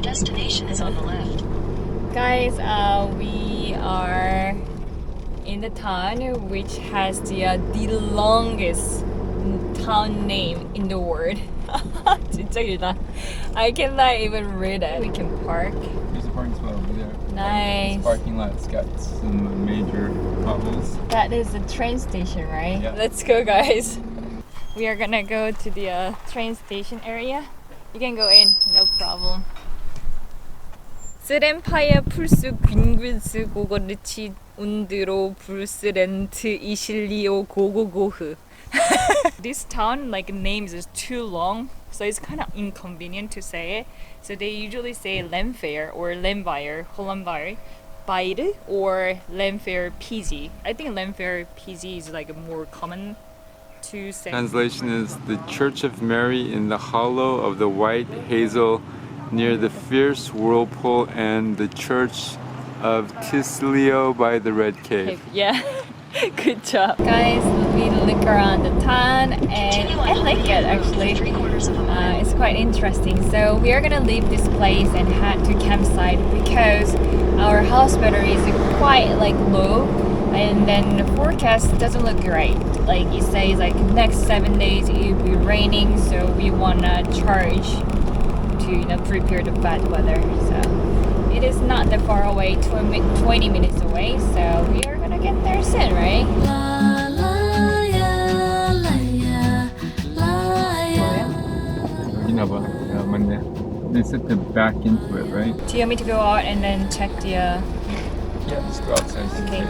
destination is on the left. Guys, we are in the town which has the longest town name in the world. 진짜 길다. I cannot even read it. We can park. There's a parking spot over there. Nice. This parking lot's got some major potholes. That is the train station, right? Yeah. Let's go, guys. We are gonna go to the train station area. You can go in, no problem. 스램파이어 풀스 귄글스 고거르치 운드로 불스렌트 이실리오 고고고흐. This town names is too long, so it's kind of inconvenient to say it. So they usually say Lemfair or Lembayer, Hollandbayer, Bayer or Lemfair PZ. I think Lemfair PZ is more common to say. Translation is the Church of Mary in the hollow of the white hazel near the fierce whirlpool and the Church of Tislio by the Red Cave. Yeah. Good job. Guys, we look around the town and I like it actually. It's quite interesting. So we are gonna leave this place and head to campsite because our house battery is quite low, and then the forecast doesn't look great. It says next 7 days it will be raining, so we wanna charge to prepare the bad weather. So it is not that far away, 20 minutes away, so we are gonna get there soon, right? Yeah, 맞네. They said to back into it, right? Do you want me to go out and then check the... Yeah, just go outside. Okay.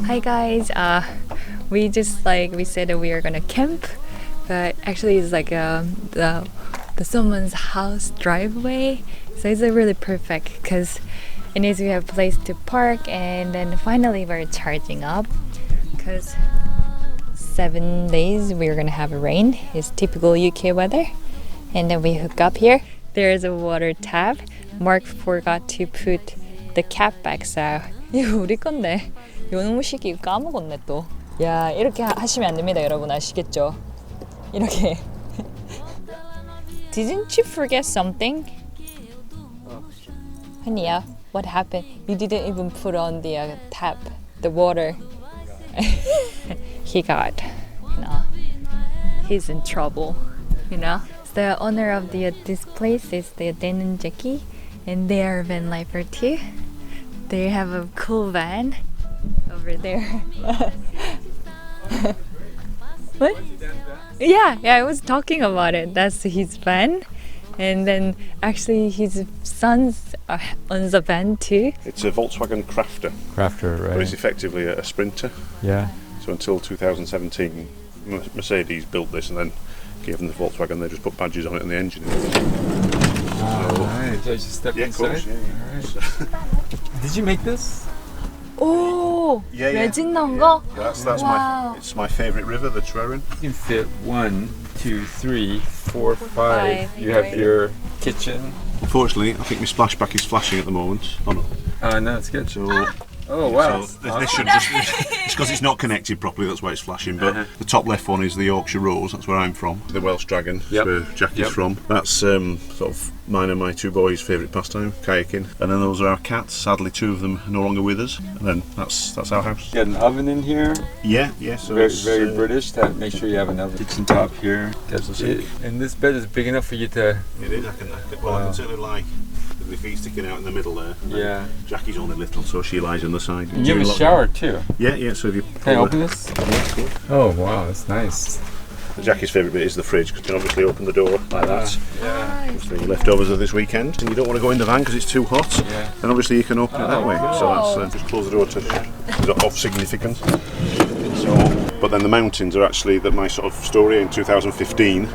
Hi guys, we just we said that we are gonna camp, but actually it's the someone's house driveway, so it's really perfect because it means we have a place to park, and then finally we're charging up because 7 days we're gonna have rain. It's typical UK weather, and then we hook up here. There's a water tap. Mark forgot to put the cap back, so 이거 우리 건데. 요놈시기 까먹었네 또. 야, 이렇게 하시면 안 됩니다, 여러분. 아시겠죠? 이렇게. Didn't you forget something? Honey, what happened? You didn't even put on the tap, the water. He got, he's in trouble, The owner of this place is the Dan and Jackie, and they are Vanlifer too. They have a cool van over there. What? Yeah, I was talking about it. That's his van. And then actually his son's owns a van too. It's a Volkswagen Crafter. Crafter, right? But it's effectively a Sprinter. Yeah. So until 2017, Mercedes built this and then gave them the Volkswagen. They just put badges on it and the engine. Alright, so I just step inside? Of course, yeah. Alright. Did you make this? Oh, Yeah. 레진 넣은 거? That's Wow. it's my favourite river, the Treryn. You can fit 1, 2, 3, 4, 5. You have your kitchen. Unfortunately, I think my splashback is flashing at the moment. Oh no. No, it's good. So, Oh wow. so this should it's because it's not connected properly, that's why it's flashing. But the top left one is the Yorkshire Rose, that's where I'm from. The Welsh Dragon, Yep. that's where Jackie's from. That's sort of mine and my two boys' favourite pastime, kayaking. And then those are our cats. Sadly, two of them are no longer with us. And then that's our house. You got an oven in here. Yeah. So Very, it's, very British. That make sure you have another kitchen top here. That's it. And this bed is big enough for you to. It is. I can certainly lie with my feet sticking out in the middle there. And Yeah. Jackie's only little, so she lies on the side. And you have a shower too. Yeah. So if you Can I open this? Yeah, of course. Oh wow, that's nice. Jackie's favourite bit is the fridge, because you can obviously open the door like that. Yeah. It's the leftovers of this weekend, and you don't want to go in the van because it's too hot. Yeah. And obviously you can open it that way. So that's just close the door to of significance. So, but then the mountains are actually my sort of story. In 2015,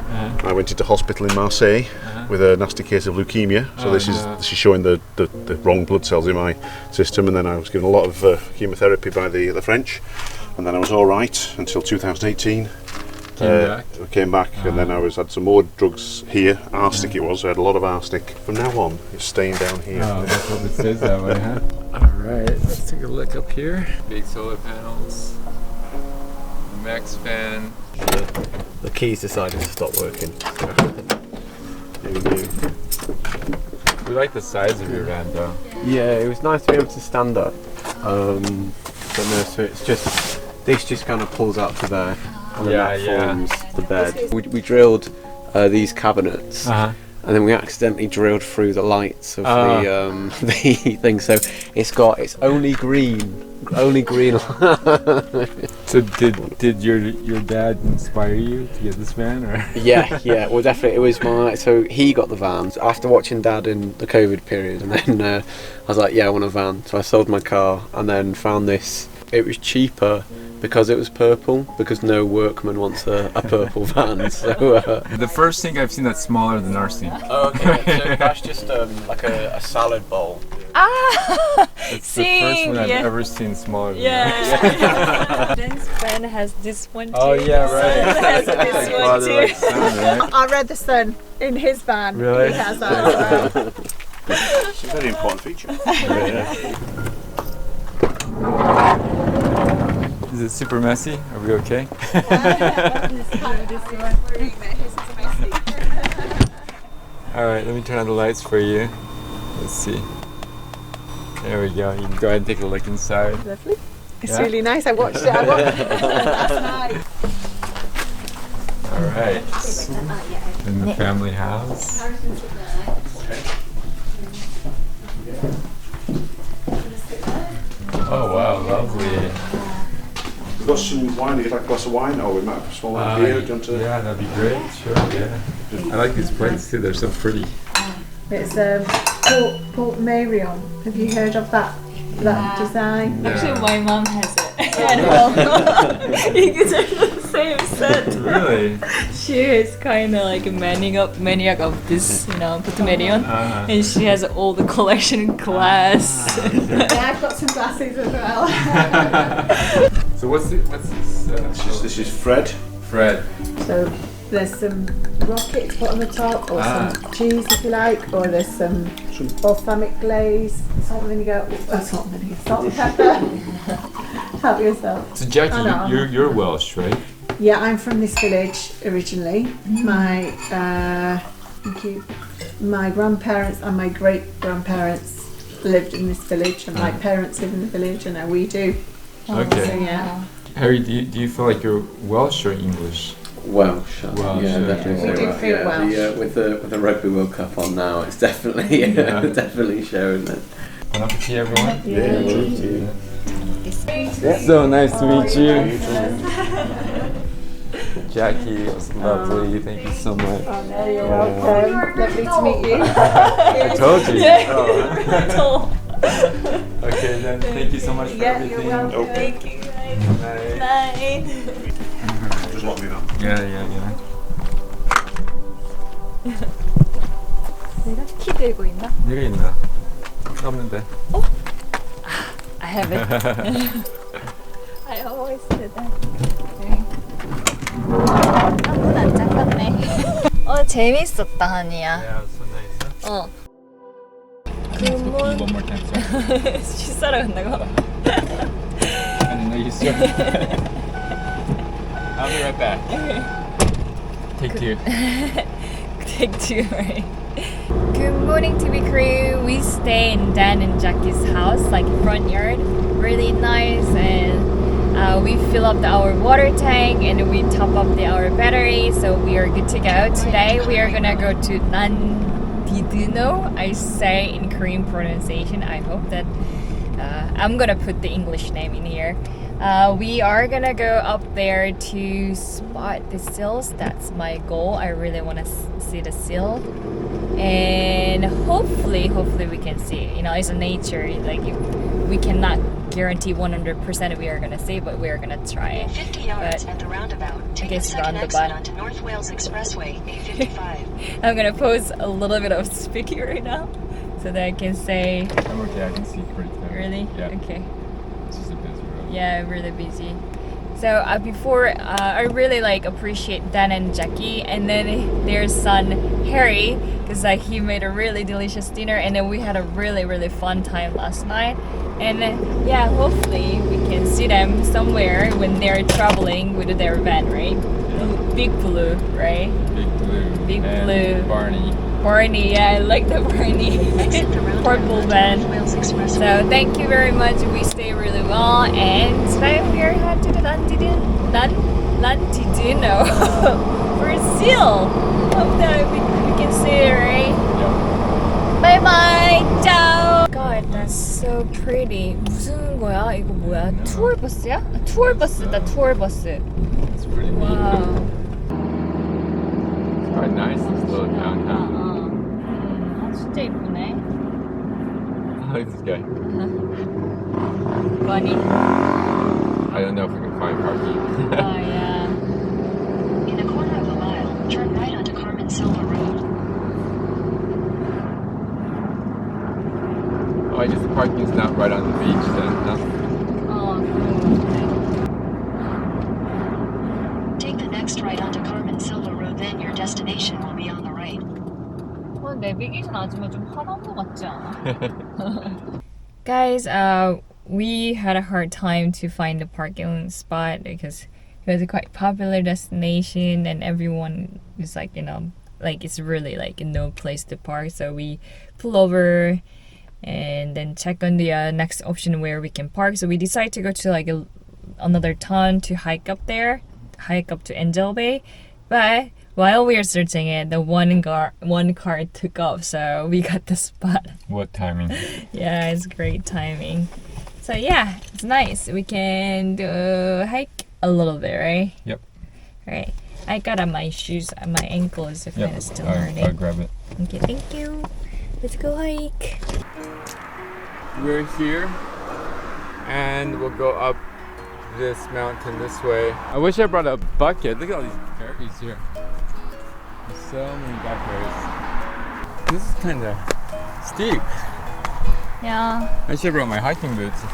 I went into hospital in Marseille with a nasty case of leukemia. So this is showing the wrong blood cells in my system, and then I was given a lot of chemotherapy by the French, and then I was all right until 2018. I came back and then I had some more drugs here. Arsenic it was. I had a lot of arsenic. From now on, it's staying down here. Oh, that's what it says that way, huh? Alright. Alright, let's take a look up here. Big solar panels. Max fan. The keys decided to stop working. Here we go. We like the size of your van though. Yeah, it was nice to be able to stand up. But no, so it's just, this just kind of pulls out to there. And then that forms the bed. We drilled these cabinets. And then we accidentally drilled through the lights of the thing, so it's only green. So did your dad inspire you to get this van, or? Yeah, well definitely it was so he got the van after watching Dad in the COVID period, and then I was like, yeah, I want a van, so I sold my car and then found this. It was cheaper because it was purple, because no workman wants a purple van. So the first thing I've seen that's smaller than our thing. Oh, okay. So that's just like a salad bowl. It's the first one I've ever seen smaller than ours. Ben's friend has this one too. Oh yeah, right. Has this one too. Son, right? I read the sun in his van. Really? He has that as well. It's a very important feature. Is it super messy? Are we okay? Alright, let me turn on the lights for you. Let's see. There we go. You can go ahead and take a look inside. Lovely. It's really nice. I watched it last night. Alright. In the family house. Oh wow, lovely. We've got some wine. You'd like a glass of wine? Or we might have a small one here. Do you want to? Yeah, that'd be great. Sure, yeah. I like these plates too. They're so pretty. It's Port Marion. Have you heard of that design? No. Actually, my mom has it at home. You can take the same set. Really? She is kind of like a maniac of this, Port Marion, and she has all the collection glass. Yeah, I've got some glasses as well. So what's this? This is Fred. Fred. So there's some rockets put on the top, or some cheese if you like, or there's some balsamic glaze, salt and vinegar, salt and pepper. Help yourself. So Jackie, you're Welsh, right? Yeah, I'm from this village originally. My grandparents and my great grandparents lived in this village, and my parents live in the village, and now we do. Okay. So yeah. Harry, do you feel like you're Welsh or English? Welsh, Welsh, yeah, yeah. definitely. We do feel Welsh. With the Rugby World Cup on now, it's definitely definitely showing that. Bon appetit, everyone. Yeah. So nice to meet you. Jackie, it was lovely. Thank you so much. Oh, no, you're welcome. Lovely to meet you. I told you. Oh. Okay then, thank you so much for Yeah, everything. you're welcome. Okay. Thank you. Bye. Bye. Just let me know. Yeah. 내가 키 들고 있나? 얘가 있나? 없는데. I have it. I always do that. 한분 안 잠갔네. 재밌었다, 한이야. Yeah, so nice. 굿몬. One more time, sorry. 식사로 간다고? I didn't know you said. I'll be right back. Take two. Take two, right? Good morning, TV crew. We stay in Dan and Jackie's house, like front yard, really nice, and we fill up our water tank and we top up our battery, so we are good to go. Today we are gonna go to Nandiduno. I say in Korean pronunciation. I hope that I'm gonna put the English name in here. We are gonna go up there to spot the seals. That's my goal. I really want to see the seal, and hopefully we can see it. It's a nature. Like we cannot guarantee 100% we are gonna see, but we are gonna try. 50 yards at the roundabout. Take the second exit onto North Wales Expressway, A55. I'm gonna pose a little bit of speaking right now, so that I can say. I'm okay, I can see pretty clear. Really? Yeah. Okay. It's just a busy road. Yeah, really busy. So before, I really like appreciate Dan and Jackie, and then their son Harry, because he made a really delicious dinner, and then we had a really fun time last night. And yeah, hopefully we can see them somewhere when they're traveling with their van, right? Big Blue, right? Big Blue. Barney, yeah, I like the Barney. Purple van. So thank you very much. We stay really well, and today we are headed to the Lantidino Brazil. Hope that we can see it, right? Yeah. Bye bye, ciao. God, that's so pretty. 무슨 거야? 이거 뭐야? 투어 버스야? 투어 버스다, 투어 버스. It's pretty neat. Wow. It's quite nice, this little town. 진짜 이쁘네. I like this guy. Bunny. I don't know if we can find parking. Oh yeah. In a quarter of a mile, turn right onto Carmen Silva Road. Oh, I guess the parking's not right on the beach then, huh? Oh, Take the next right onto Carmen Silva Road, then your destination will be on the right. 내비게이션 아줌마 좀 화난 거 같지 않아? Guys, we had a hard time to find a parking spot because it was a quite popular destination and everyone is like, you know, like it's really like no place to park. So we pull over and then check on the next option where we can park. So we decided to go to like another town to hike up to Angel Bay. But while we were searching it, the one car took off, so we got the spot. What timing? Yeah, it's great timing. So yeah, it's nice. We can hike a little bit, right? Yep. Right. I got on my shoes. My ankle is kind of still I'll hurting. grab it. Okay, thank you. Let's go hike. We're here, and we'll go up this mountain this way. I wish I brought a bucket. Look at all these berries here. There's so many blackberries. This is kind of steep. Yeah. I should have brought my hiking boots. I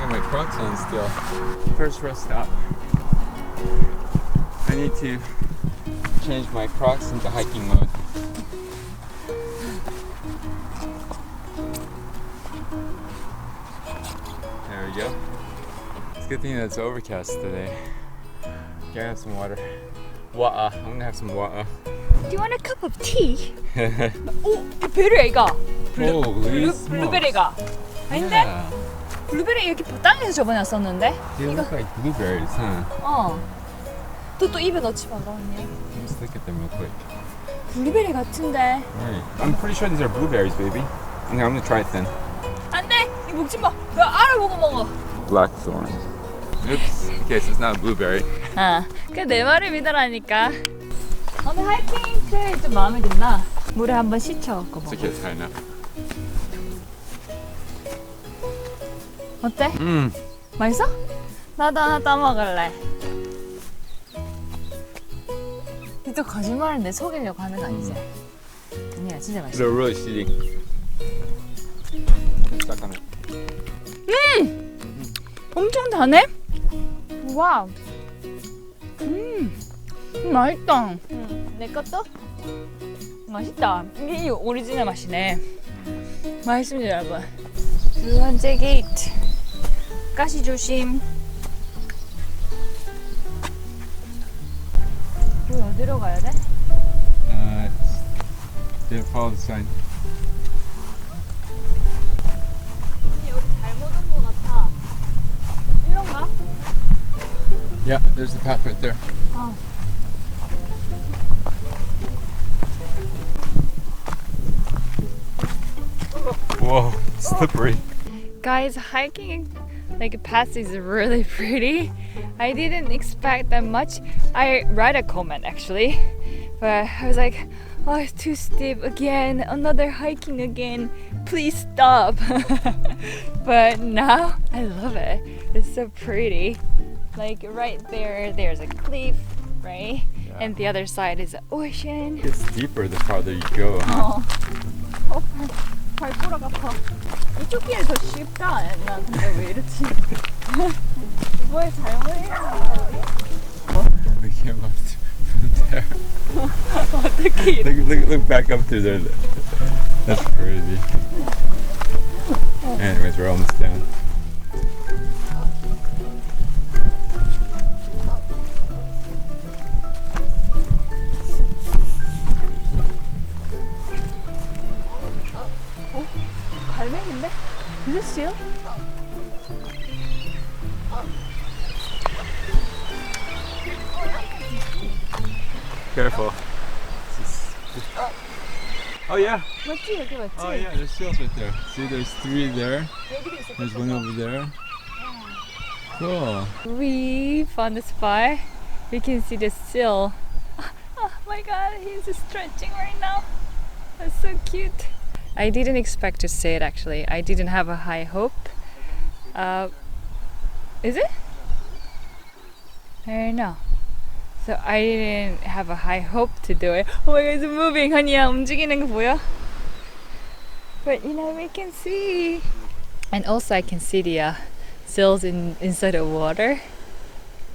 got my Crocs on still. First rest stop. I need to change my Crocs into hiking mode. There we go. It's a good thing that it's overcast today. Can I have some water? Water. I'm gonna have some water. Do you want a cup of tea? 오, 베리가. Holy 블루베리가. 아닌데? Yeah. 블루베리 여기 땅에서 저번에 왔었는데? They look like blueberries, huh? 또 입에 넣지 말라 언니. Let's look at them real quick. 블루베리 같은데. Right. I'm pretty sure these are blueberries, baby. Okay, I'm gonna try it then. 안돼, 이거 먹지 마. 너 알아보고 먹어. Blackthorn. Oops. Okay, so it's not a blueberry. 그 내 말을 믿으라니까. 오늘 하이킹 트레일 좀 마음에 든다. 물에 한번 씻혀갖고 It's 먹어. okay, it's high enough. 어때? 맛있어? 나도 하나 따먹을래. 또 거짓말을 내 속이려고 하는 거 아니지? 아니야, 진짜 맛있어. They're really seedy. Stuck on it. 엄청 다네? 와우. 맛있다. 내 것도? 맛있다. 이게 오리지널 맛이네. 맛있습니다, 여러분. 두 번째 게이트. 가시 조심. 여기 어디로 가야 돼? Follow the sign. 여기 잘못 온 것 같아. 일론가? Yeah, there's the path right there. Whoa, slippery. Guys, hiking like path is really pretty. I didn't expect that much. I read a comment actually, but I was like, oh, it's too steep again, another hiking again, please stop. But now I love it. It's so pretty. Like right there, there's a cliff, right? Yeah. And the other side is the ocean. It gets deeper the farther you go, huh? 발가락 아파. 이쪽 길이 더 쉽다. 난 근데 왜 이렇지? 뭘 잘못했는데? We came up from there. 어떻게 Look back up through there. That's crazy. Anyways, we're almost down. 갈매기인데? Is it seal? Careful. Oh yeah. 맞지? 여기 맞지? Oh yeah, there's seals right there. See, there's 3 there. 여기도 있어. There's one over there. Cool. We found a spot. We can see the seal. Oh my god, he's stretching right now. That's so cute. I didn't expect to see it actually. I didn't have a high hope. Is it? I don't know. So I didn't have a high hope to do it. Oh my god, it's moving. 한이야, 움직이는 거 보여? But you know, we can see. And also I can see the seals inside the water.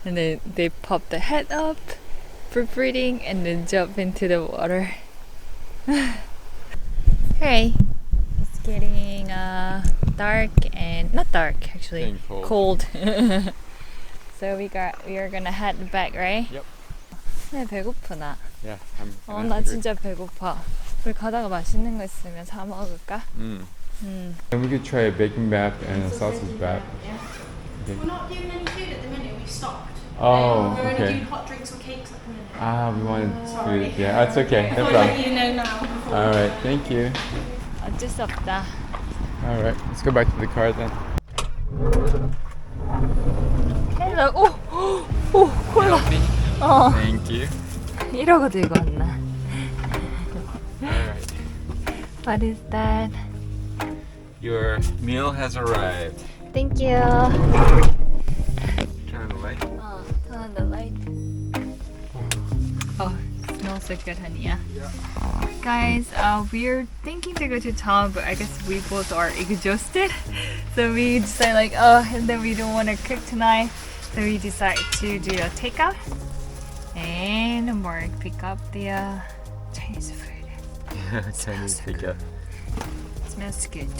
And then they pop the head up for breathing and then jump into the water. Alright, it's getting dark and not dark actually, Getting cold. So we are gonna head back, right? Yep. 네, 배고프다. Yeah, I'm 나 진짜 배고파. 우리 가다가 맛있는 거 있으면 사 먹을까? And we could try a bacon bath and a sausage bath. Okay. We're not doing any food at the minute, we've stopped. Oh, We're only okay. doing hot drinks or cakes at the minute. We wanted Sorry. food. Yeah, that's okay. No I'll problem. let you know now. Before. All right, thank you. 어쩔 수 없다. All right, let's go back to the car then. 헬로, 오, 콜라. Thank you. 이러고 들고 왔나? All right. What is that? Your meal has arrived. Thank you. Turn on the light. Turn on the light. Oh, smells so good, honey. Yeah. Guys, we're thinking to go to town, but I guess we both are exhausted. So we decided and then we don't want to cook tonight. So we decided to do a takeout and Mark pick up the Chinese food. Chinese pickup. It smells good.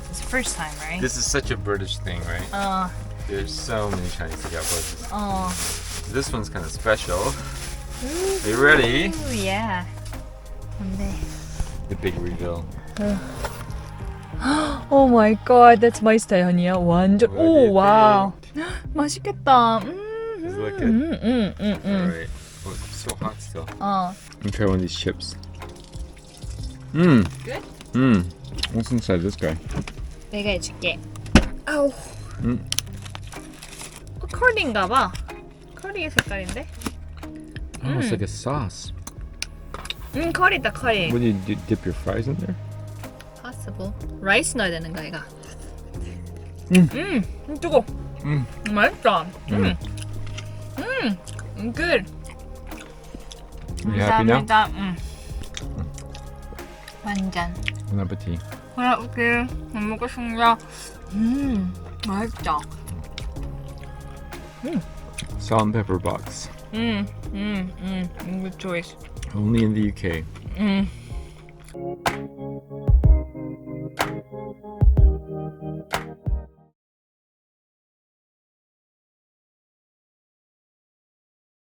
It's the first time, right? This is such a British thing, right? There's so many Chinese pickup places. This one's kind of special. Are you ready? Ooh, yeah. 근데 The big reveal. Oh my god, that's my style, honey야. 완전. What do you 오, 와우. 맛있겠다. Does it look good? Alright. Oh, it's so hot still. Let me try one of these chips. Good? What's inside this guy? 내가 해줄게. 아우. 커리인가 봐. 커리의 색깔인데? Oh, it's like a sauce. 커리다, 커리. What do you dip your fries in there? Possible. 라이스 넣어야 되는 거야, 이거. 뜨거. 맛있다. Good. You happy now? 감사합니다. 완전. Bon appetit. 오케이. 잘 먹겠습니다. 맛있다. Salt and pepper box. Good choice. Only in the UK.